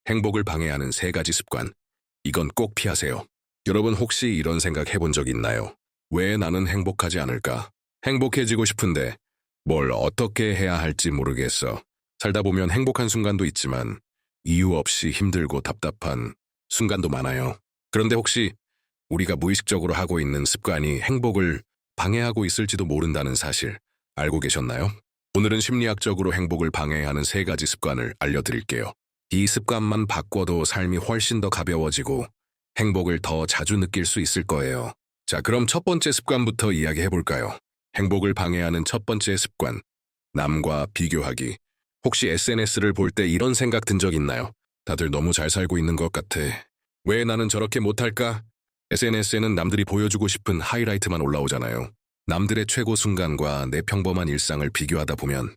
행복을 방해하는 세 가지 습관. 이건 꼭 피하세요. 여러분 혹시 이런 생각 해본 적 있나요? 왜 나는 행복하지 않을까? 행복해지고 싶은데 뭘 어떻게 해야 할지 모르겠어. 살다 보면 행복한 순간도 있지만 이유 없이 힘들고 답답한 순간도 많아요. 그런데 혹시 우리가 무의식적으로 하고 있는 습관이 행복을 방해하고 있을지도 모른다는 사실 알고 계셨나요? 오늘은 심리학적으로 행복을 방해하는 세 가지 습관을 알려드릴게요. 이 습관만 바꿔도 삶이 훨씬 더 가벼워지고 행복을 더 자주 느낄 수 있을 거예요. 자, 그럼 첫 번째 습관부터 이야기해볼까요? 행복을 방해하는 첫 번째 습관, 남과 비교하기. 혹시 SNS를 볼 때 이런 생각 든 적 있나요? 다들 너무 잘 살고 있는 것 같아. 왜 나는 저렇게 못할까? SNS에는 남들이 보여주고 싶은 하이라이트만 올라오잖아요. 남들의 최고 순간과 내 평범한 일상을 비교하다 보면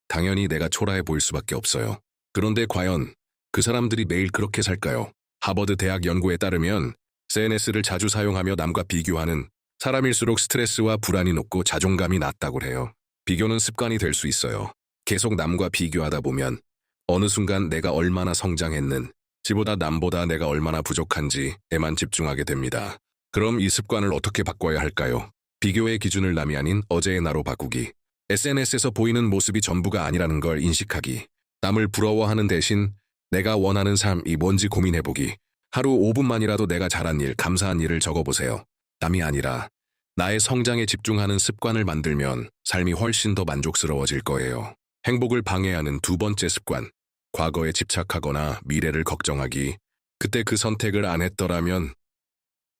당연히 내가 초라해 보일 수밖에 없어요. 그런데 과연 그 사람들이 매일 그렇게 살까요? 하버드 대학 연구에 따르면 SNS를 자주 사용하며 남과 비교하는 사람일수록 스트레스와 불안이 높고 자존감이 낮다고 해요. 비교는 습관이 될 수 있어요. 계속 남과 비교하다 보면 어느 순간 내가 얼마나 성장했는지보다 남보다 내가 얼마나 부족한지에만 집중하게 됩니다. 그럼 이 습관을 어떻게 바꿔야 할까요? 비교의 기준을 남이 아닌 어제의 나로 바꾸기. SNS에서 보이는 모습이 전부가 아니라는 걸 인식하기. 남을 부러워하는 대신 내가 원하는 삶이 뭔지 고민해보기. 하루 5분만이라도 내가 잘한 일, 감사한 일을 적어보세요. 남이 아니라 나의 성장에 집중하는 습관을 만들면 삶이 훨씬 더 만족스러워질 거예요. 행복을 방해하는 두 번째 습관, 과거에 집착하거나 미래를 걱정하기. 그때 그 선택을 안 했더라면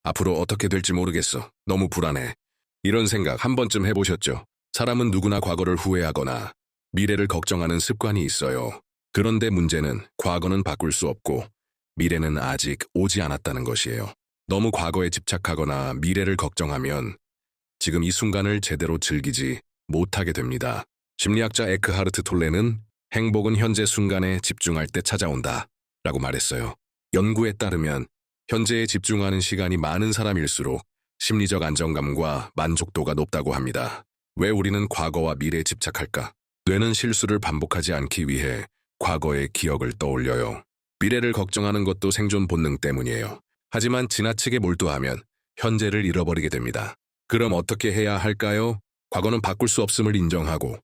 앞으로 어떻게 될지 모르겠어. 너무 불안해. 이런 생각 한 번쯤 해보셨죠? 사람은 누구나 과거를 후회하거나 미래를 걱정하는 습관이 있어요. 그런데 문제는 과거는 바꿀 수 없고 미래는 아직 오지 않았다는 것이에요. 너무 과거에 집착하거나 미래를 걱정하면 지금 이 순간을 제대로 즐기지 못하게 됩니다. 심리학자 에크하르트 톨레는 행복은 현재 순간에 집중할 때 찾아온다 라고 말했어요. 연구에 따르면 현재에 집중하는 시간이 많은 사람일수록 심리적 안정감과 만족도가 높다고 합니다. 왜 우리는 과거와 미래에 집착할까? 뇌는 실수를 반복하지 않기 위해 과거의 기억을 떠올려요. 미래를 걱정하는 것도 생존 본능 때문이에요. 하지만 지나치게 몰두하면 현재를 잃어버리게 됩니다. 그럼 어떻게 해야 할까요? 과거는 바꿀 수 없음을 인정하고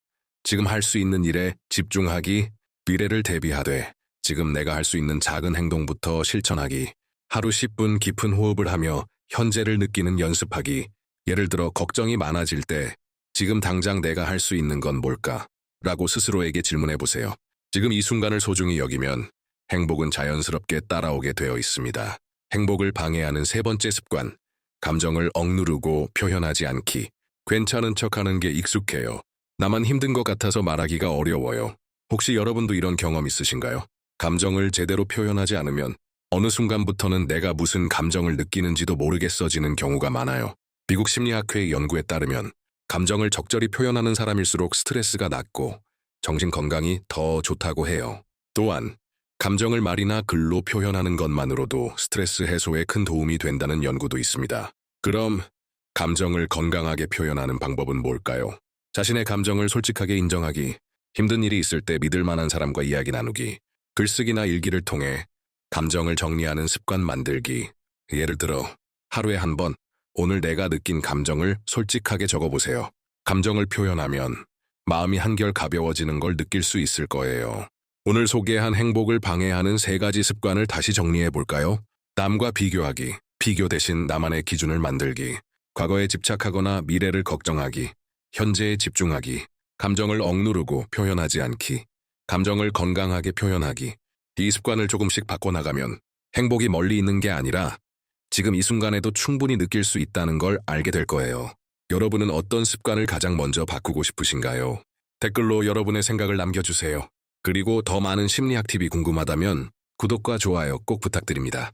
지금 할 수 있는 일에 집중하기, 미래를 대비하되 지금 내가 할 수 있는 작은 행동부터 실천하기, 하루 10분 깊은 호흡을 하며 현재를 느끼는 연습하기. 예를 들어 걱정이 많아질 때 지금 당장 내가 할 수 있는 건 뭘까? 라고 스스로에게 질문해보세요. 지금 이 순간을 소중히 여기면 행복은 자연스럽게 따라오게 되어 있습니다. 행복을 방해하는 세 번째 습관, 감정을 억누르고 표현하지 않기. 괜찮은 척하는 게 익숙해요. 나만 힘든 것 같아서 말하기가 어려워요. 혹시 여러분도 이런 경험 있으신가요? 감정을 제대로 표현하지 않으면 어느 순간부터는 내가 무슨 감정을 느끼는지도 모르겠어지는 경우가 많아요. 미국 심리학회 연구에 따르면 감정을 적절히 표현하는 사람일수록 스트레스가 낮고 정신 건강이 더 좋다고 해요. 또한 감정을 말이나 글로 표현하는 것만으로도 스트레스 해소에 큰 도움이 된다는 연구도 있습니다. 그럼 감정을 건강하게 표현하는 방법은 뭘까요? 자신의 감정을 솔직하게 인정하기, 힘든 일이 있을 때 믿을 만한 사람과 이야기 나누기, 글쓰기나 일기를 통해 감정을 정리하는 습관 만들기. 예를 들어 하루에 한 번 오늘 내가 느낀 감정을 솔직하게 적어보세요. 감정을 표현하면 마음이 한결 가벼워지는 걸 느낄 수 있을 거예요. 오늘 소개한 행복을 방해하는 세 가지 습관을 다시 정리해 볼까요? 남과 비교하기, 비교 대신 나만의 기준을 만들기, 과거에 집착하거나 미래를 걱정하기, 현재에 집중하기, 감정을 억누르고 표현하지 않기, 감정을 건강하게 표현하기. 이 습관을 조금씩 바꿔나가면 행복이 멀리 있는 게 아니라 지금 이 순간에도 충분히 느낄 수 있다는 걸 알게 될 거예요. 여러분은 어떤 습관을 가장 먼저 바꾸고 싶으신가요? 댓글로 여러분의 생각을 남겨주세요. 그리고 더 많은 심리학 팁이 궁금하다면 구독과 좋아요 꼭 부탁드립니다.